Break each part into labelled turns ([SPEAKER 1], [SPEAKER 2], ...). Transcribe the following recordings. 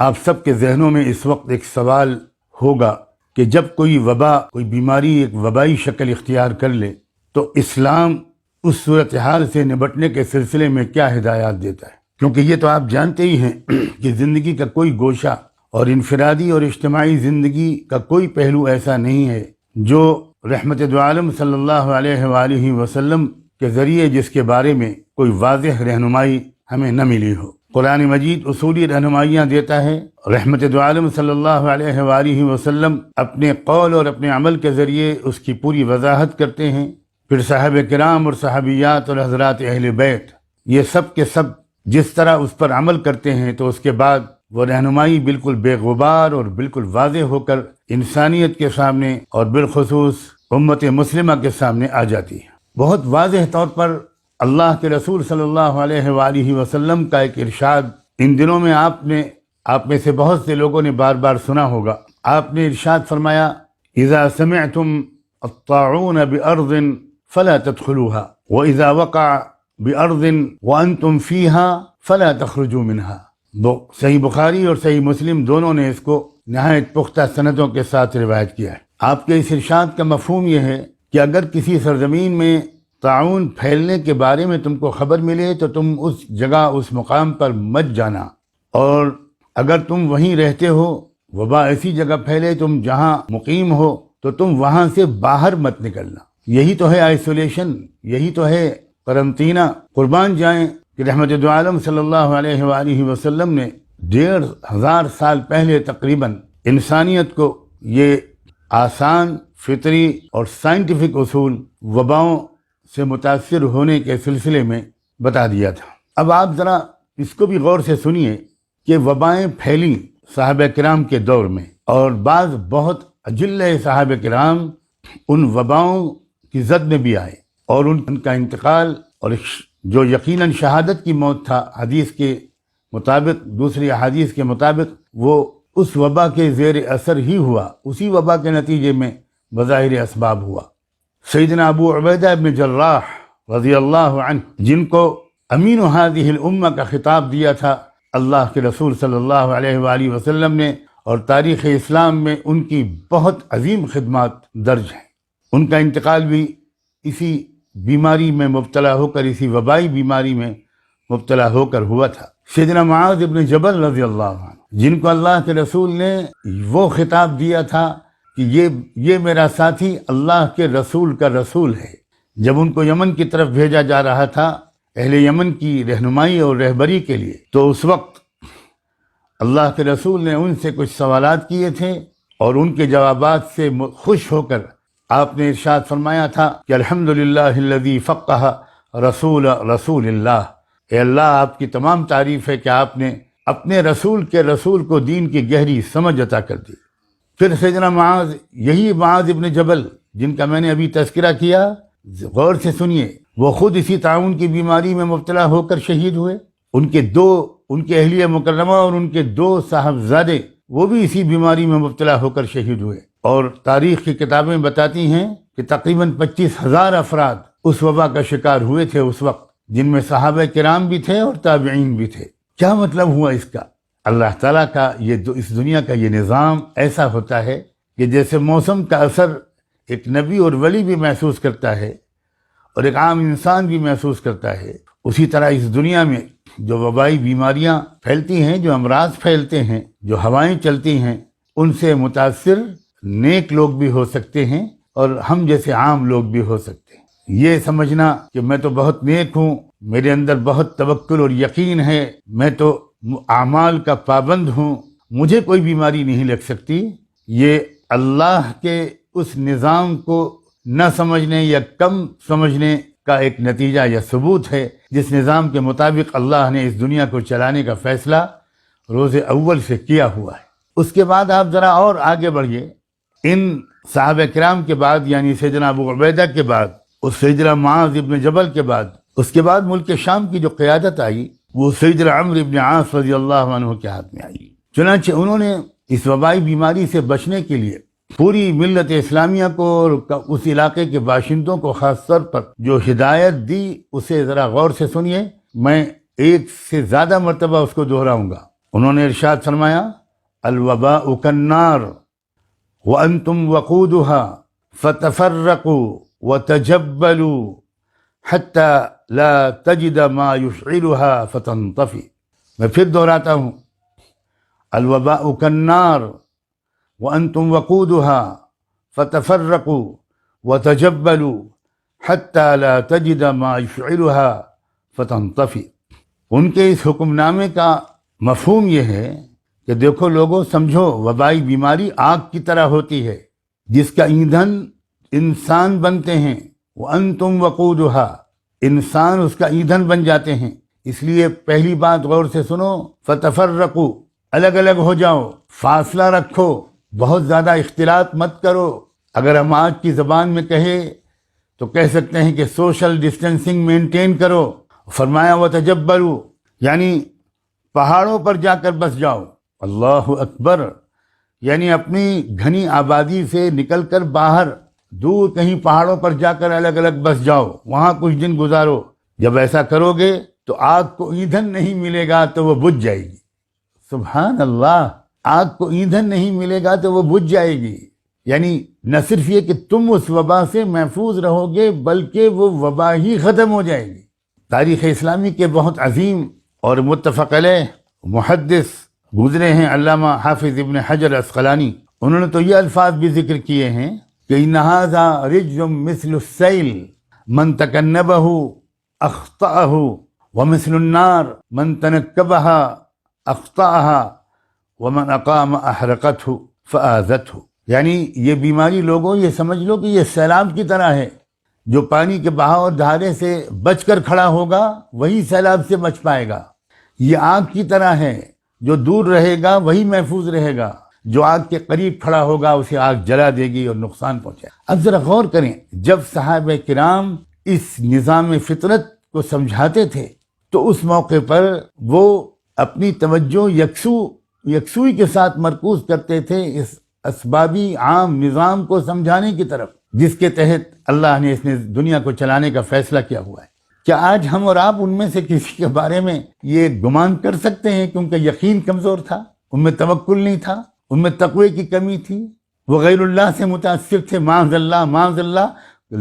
[SPEAKER 1] آپ سب کے ذہنوں میں اس وقت ایک سوال ہوگا کہ جب کوئی وبا، کوئی بیماری ایک وبائی شکل اختیار کر لے تو اسلام اس صورتحال سے نمٹنے کے سلسلے میں کیا ہدایات دیتا ہے؟ کیونکہ یہ تو آپ جانتے ہی ہیں کہ زندگی کا کوئی گوشہ اور انفرادی اور اجتماعی زندگی کا کوئی پہلو ایسا نہیں ہے جو رحمت دو عالم صلی اللہ علیہ وآلہ وسلم کے ذریعے جس کے بارے میں کوئی واضح رہنمائی ہمیں نہ ملی ہو۔ قرآن مجید اصولی رہنمائیاں دیتا ہے، رحمت دو عالم صلی اللہ علیہ وآلہ وسلم اپنے قول اور اپنے عمل کے ذریعے اس کی پوری وضاحت کرتے ہیں، پھر صحابہ کرام اور صحابیات اور حضرات اہل بیت یہ سب کے سب جس طرح اس پر عمل کرتے ہیں تو اس کے بعد وہ رہنمائی بالکل بے غبار اور بالکل واضح ہو کر انسانیت کے سامنے اور بالخصوص امت مسلمہ کے سامنے آ جاتی ہے۔ بہت واضح طور پر اللہ کے رسول صلی اللہ علیہ وآلہ وسلم کا ایک ارشاد ان دنوں میں آپ میں سے بہت سے لوگوں نے بار بار سنا ہوگا۔ آپ نے ارشاد فرمایا اذا سمعتم الطاعون بأرض فلا تدخلوها واذا وقع بأرض وانتم فيها فلا تخرجوا منها۔ صحیح بخاری اور صحیح مسلم دونوں نے اس کو نہایت پختہ سندوں کے ساتھ روایت کیا ہے۔ آپ کے اس ارشاد کا مفہوم یہ ہے کہ اگر کسی سرزمین میں طاعون پھیلنے کے بارے میں تم کو خبر ملے تو تم اس جگہ اس مقام پر مت جانا، اور اگر تم وہیں رہتے ہو وبا ایسی جگہ پھیلے تم جہاں مقیم ہو تو تم وہاں سے باہر مت نکلنا۔ یہی تو ہے آئسولیشن، یہی تو ہے قرنطینہ۔ قربان جائیں کہ رحمت دو عالم صلی اللہ علیہ وآلہ وسلم نے 1500 سال پہلے تقریباً انسانیت کو یہ آسان، فطری اور سائنٹیفک اصول وباؤں سے متاثر ہونے کے سلسلے میں بتا دیا تھا۔ اب آپ ذرا اس کو بھی غور سے سنیے کہ وبائیں پھیلیں صحابہ کرام کے دور میں، اور بعض بہت اجل صحابہ کرام ان وباؤں کی زد میں بھی آئے، اور ان کا انتقال اور جو یقیناً شہادت کی موت تھا حدیث کے مطابق، دوسری احادیث کے مطابق وہ اس وبا کے زیر اثر ہی ہوا، اسی وبا کے نتیجے میں بظاہر اسباب ہوا۔ سیدنا ابو عبیدہ ابن جراح رضی اللہ عنہ، جن کو امین هذه الامہ کا خطاب دیا تھا اللہ کے رسول صلی اللہ علیہ وآلہ وسلم نے، اور تاریخ اسلام میں ان کی بہت عظیم خدمات درج ہیں، ان کا انتقال بھی اسی بیماری میں مبتلا ہو کر، اسی وبائی بیماری میں مبتلا ہو کر ہوا تھا۔ سیدنا معاذ ابن جبل رضی اللہ عنہ، جن کو اللہ کے رسول نے وہ خطاب دیا تھا کہ یہ میرا ساتھی اللہ کے رسول کا رسول ہے، جب ان کو یمن کی طرف بھیجا جا رہا تھا اہل یمن کی رہنمائی اور رہبری کے لیے، تو اس وقت اللہ کے رسول نے ان سے کچھ سوالات کیے تھے، اور ان کے جوابات سے خوش ہو کر آپ نے ارشاد فرمایا تھا کہ الحمدللہ الذی فقہ رسول اللہ، اے اللہ آپ کی تمام تعریف ہے کہ آپ نے اپنے رسول کے رسول کو دین کی گہری سمجھ عطا کر دی۔ پھر سیدنا معاذ، یہی معاذ ابن جبل جن کا میں نے ابھی تذکرہ کیا، غور سے سنیے، وہ خود اسی طاعون کی بیماری میں مبتلا ہو کر شہید ہوئے۔ ان کے اہلیہ مکرمہ اور ان کے 2 صاحبزادے وہ بھی اسی بیماری میں مبتلا ہو کر شہید ہوئے، اور تاریخ کی کتابیں بتاتی ہیں کہ تقریباً 25,000 افراد اس وبا کا شکار ہوئے تھے اس وقت، جن میں صحابہ کرام بھی تھے اور تابعین بھی تھے۔ کیا مطلب ہوا اس کا؟ اللہ تعالیٰ کا اس دنیا کا یہ نظام ایسا ہوتا ہے کہ جیسے موسم کا اثر ایک نبی اور ولی بھی محسوس کرتا ہے اور ایک عام انسان بھی محسوس کرتا ہے، اسی طرح اس دنیا میں جو وبائی بیماریاں پھیلتی ہیں، جو امراض پھیلتے ہیں، جو ہوائیں چلتی ہیں، ان سے متاثر نیک لوگ بھی ہو سکتے ہیں اور ہم جیسے عام لوگ بھی ہو سکتے ہیں۔ یہ سمجھنا کہ میں تو بہت نیک ہوں، میرے اندر بہت توکل اور یقین ہے، میں تو اعمال کا پابند ہوں، مجھے کوئی بیماری نہیں لگ سکتی، یہ اللہ کے اس نظام کو نہ سمجھنے یا کم سمجھنے کا ایک نتیجہ یا ثبوت ہے، جس نظام کے مطابق اللہ نے اس دنیا کو چلانے کا فیصلہ روز اول سے کیا ہوا ہے۔ اس کے بعد آپ ذرا اور آگے بڑھیے، ان صحابہ کرام کے بعد، یعنی سیدنا ابو عبیدہ کے بعد، اس سیدنا معاذ ابن جبل کے بعد، اس کے بعد ملک شام کی جو قیادت آئی وہ سیدنا عمرو ابن عاص رضی اللہ عنہ کے ہاتھ میں آئی۔ چنانچہ انہوں نے اس وبائی بیماری سے بچنے کے لیے پوری ملت اسلامیہ کو اور اس علاقے کے باشندوں کو خاص طور پر جو ہدایت دی، اسے ذرا غور سے سنیے، میں ایک سے زیادہ مرتبہ اس کو دہراؤں گا۔ انہوں نے ارشاد فرمایا الوباء کالنار وانتم وقودها فتفرقوا وتجبلوا حتى لا تجد ما يشعلها فتنطفئ. میں پھر دہراتا ہوں، الوباء کالنار وانتم وقودها فتفرقوا وتجبلوا حتى لا تجد ما يشعلها فتنطفئ. ان کے اس حکم نامے کا مفہوم یہ ہے کہ دیکھو لوگوں، سمجھو وبائی بیماری آگ کی طرح ہوتی ہے جس کا ایندھن انسان بنتے ہیں. وانتم وقودها، انسان اس کا ایندھن بن جاتے ہیں. اس لیے پہلی بات غور سے سنو، فتفرقوا، الگ الگ ہو جاؤ، فاصلہ رکھو، بہت زیادہ اختلاط مت کرو. اگر ہم آج کی زبان میں کہیں تو کہہ سکتے ہیں کہ سوشل ڈسٹینسنگ مینٹین کرو. فرمایا وتجبلوا، یعنی پہاڑوں پر جا کر بس جاؤ. اللہ اکبر، یعنی اپنی گھنی آبادی سے نکل کر باہر دور کہیں پہاڑوں پر جا کر الگ الگ بس جاؤ، وہاں کچھ دن گزارو. جب ایسا کرو گے تو آگ کو ایندھن نہیں ملے گا تو وہ بجھ جائے گی. سبحان اللہ، آگ کو ایندھن نہیں ملے گا تو وہ بجھ جائے گی. یعنی نہ صرف یہ کہ تم اس وبا سے محفوظ رہو گے بلکہ وہ وبا ہی ختم ہو جائے گی. تاریخ اسلامی کے بہت عظیم اور متفق علیہ محدث گزرے ہیں علامہ حافظ ابن حجر عسقلانی. انہوں نے تو یہ الفاظ بھی ذکر کیے ہیں کہ ان ھذا رجز مثل السیل من تکنبہ اخطأہ ومثل النار من تنکبہا اخطأہا ومن اقام احرقتہ فآذتہ. یعنی یہ بیماری لوگوں، یہ سمجھ لو کہ یہ سیلاب کی طرح ہے. جو پانی کے بہاؤ اور دھارے سے بچ کر کھڑا ہوگا وہی سیلاب سے بچ پائے گا. یہ آگ کی طرح ہے، جو دور رہے گا وہی محفوظ رہے گا، جو آگ کے قریب کھڑا ہوگا اسے آگ جلا دے گی اور نقصان پہنچائے. اب ذرا غور کریں، جب صحابہ کرام اس نظام فطرت کو سمجھاتے تھے تو اس موقع پر وہ اپنی توجہ یکسوئی کے ساتھ مرکوز کرتے تھے اس اسبابی عام نظام کو سمجھانے کی طرف جس کے تحت اللہ نے اس دنیا کو چلانے کا فیصلہ کیا ہوا ہے. کیا آج ہم اور آپ ان میں سے کسی کے بارے میں یہ گمان کر سکتے ہیں کہ ان کا یقین کمزور تھا، ان میں توکل نہیں تھا، ان میں تقوی کی کمی تھی، وہ غیر اللہ سے متاثر تھے؟ معاذ اللہ، معاذ اللہ،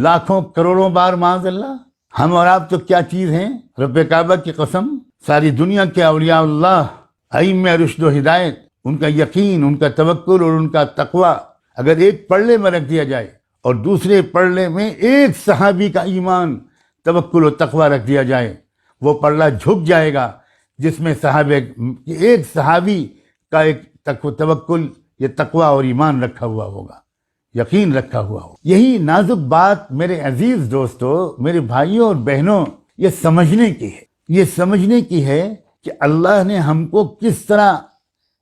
[SPEAKER 1] لاکھوں کروڑوں بار معاذ اللہ. ہم اور آپ تو کیا چیز ہیں؟ رب کعبہ کی قسم، ساری دنیا کے اولیاء اللہ، ائمہ رشد و ہدایت، ان کا یقین، ان کا توکل اور ان کا تقوی اگر ایک پلڑے میں رکھ دیا جائے اور دوسرے پلڑے میں ایک صحابی کا ایمان، توکل و تقوی رکھ دیا جائے، وہ پلڑا جھک جائے گا جس میں ایک صحابی کا ایک توکل، یہ تقوی اور ایمان رکھا ہوا ہوگا، یقین رکھا ہوا ہوگا. یہی نازک بات میرے عزیز دوستو، میرے بھائیوں اور بہنوں، یہ سمجھنے کی ہے کہ اللہ نے ہم کو کس طرح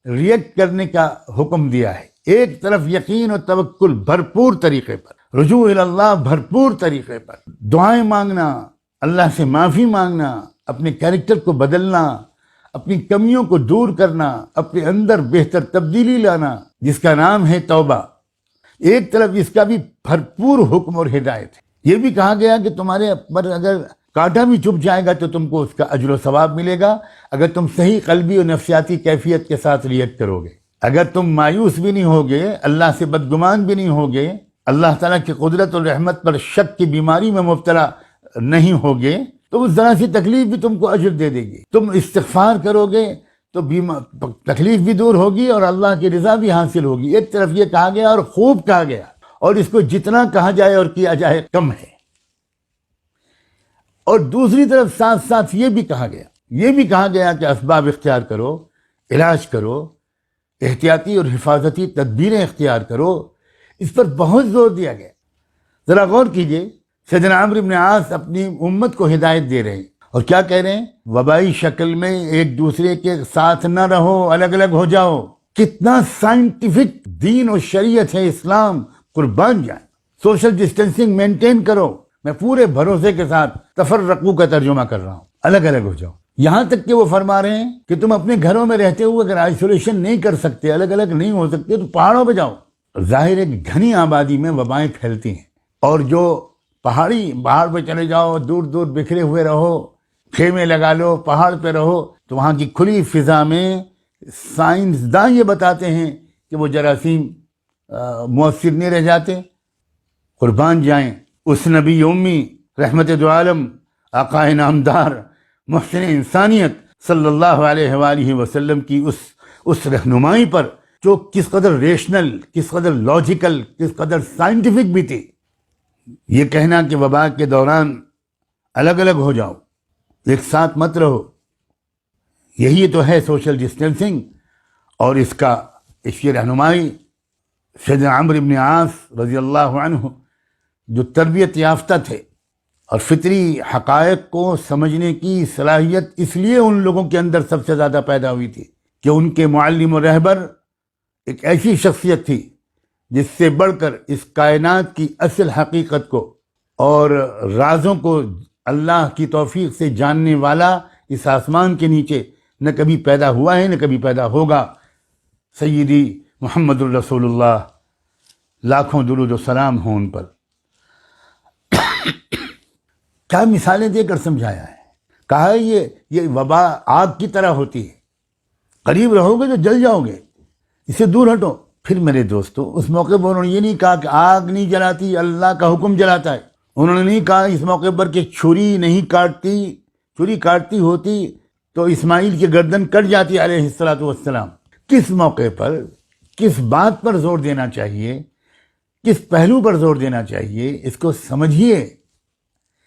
[SPEAKER 1] ریئیکٹ کرنے کا حکم دیا ہے. ایک طرف یقین اور توکل بھرپور طریقے پر، رجوع اللہ بھرپور طریقے پر، دعائیں مانگنا، اللہ سے معافی مانگنا، اپنے کیریکٹر کو بدلنا، اپنی کمیوں کو دور کرنا، اپنے اندر بہتر تبدیلی لانا، جس کا نام ہے توبہ. ایک طرف اس کا بھی بھرپور حکم اور ہدایت ہے. یہ بھی کہا گیا کہ تمہارے پر اگر کانٹا بھی چبھ جائے گا تو تم کو اس کا اجر و ثواب ملے گا اگر تم صحیح قلبی اور نفسیاتی کیفیت کے ساتھ ریئیکٹ کرو گے. اگر تم مایوس بھی نہیں ہوگے، اللہ سے بدگمان بھی نہیں ہوگے، اللہ تعالیٰ کی قدرت اور رحمت پر شک کی بیماری میں مبتلا نہیں ہوگے، تو وہ ذرا سی تکلیف بھی تم کو اجر دے دے گی. تم استغفار کرو گے تو تکلیف بھی دور ہوگی اور اللہ کی رضا بھی حاصل ہوگی. ایک طرف یہ کہا گیا اور خوب کہا گیا، اور اس کو جتنا کہا جائے اور کیا جائے کم ہے. اور دوسری طرف ساتھ ساتھ یہ بھی کہا گیا کہ اسباب اختیار کرو، علاج کرو، احتیاطی اور حفاظتی تدبیریں اختیار کرو. اس پر بہت زور دیا گیا. ذرا غور کیجئے، سیدنا عمرو بن عاص اپنی امت کو ہدایت دے رہے ہیں اور کیا کہہ رہے ہیں؟ وبائی شکل میں ایک دوسرے کے ساتھ نہ رہو، الگ الگ ہو جاؤ. کتنا سائنٹیفک دین اور شریعت ہے اسلام، قربان جائیں. سوشل ڈسٹینسنگ مینٹین کرو. میں پورے بھروسے کے ساتھ تفرقو کا ترجمہ کر رہا ہوں، الگ الگ ہو جاؤ. یہاں تک کہ وہ فرما رہے ہیں کہ تم اپنے گھروں میں رہتے ہوئے اگر آئسولیشن نہیں کر سکتے، الگ الگ نہیں ہو سکتے، تو پہاڑوں پہ جاؤ. ظاہر ہے کہ گھنی آبادی میں وبائیں پھیلتی ہیں، اور جو پہاڑ پہ چلے جاؤ، دور دور بکھرے ہوئے رہو، خیمے لگا لو، پہاڑ پہ رہو، تو وہاں کی کھلی فضا میں سائنسداں یہ بتاتے ہیں کہ وہ جراثیم مؤثر نہیں رہ جاتے. قربان جائیں اس نبی امی رحمت دو عالم آقا نامدار محسن انسانیت صلی اللہ علیہ وآلہ وسلم کی اس رہنمائی پر جو کس قدر ریشنل، کس قدر لاجیکل، کس قدر سائنٹیفک بھی تھی. یہ کہنا کہ وبا کے دوران الگ الگ ہو جاؤ، ایک ساتھ مت رہو، یہی تو ہے سوشل ڈسٹینسنگ. اور اس کی رہنمائی سیدنا عمرو بن عاص رضی اللہ عنہ جو تربیت یافتہ تھے اور فطری حقائق کو سمجھنے کی صلاحیت اس لیے ان لوگوں کے اندر سب سے زیادہ پیدا ہوئی تھی کہ ان کے معلم و رہبر ایک ایسی شخصیت تھی جس سے بڑھ کر اس کائنات کی اصل حقیقت کو اور رازوں کو اللہ کی توفیق سے جاننے والا اس آسمان کے نیچے نہ کبھی پیدا ہوا ہے نہ کبھی پیدا ہوگا. سیدی محمد الرسول اللہ، لاکھوں درود و سلام ہوں ان پر. کیا مثالیں دے کر سمجھایا ہے. کہا ہے یہ وبا آگ کی طرح ہوتی ہے، قریب رہو گے تو جل جاؤ گے، اس سے دور ہٹو. پھر میرے دوستو اس موقع پر انہوں نے یہ نہیں کہا کہ آگ نہیں جلاتی، اللہ کا حکم جلاتا ہے. انہوں نے نہیں کہا اس موقع پر کہ چھری نہیں کاٹتی، چھری کاٹتی ہوتی تو اسماعیل کی گردن کٹ جاتی علیہ الصلوۃ والسلام. کس موقع پر، کس بات پر زور دینا چاہیے، کس پہلو پر زور دینا چاہیے، اس کو سمجھیے.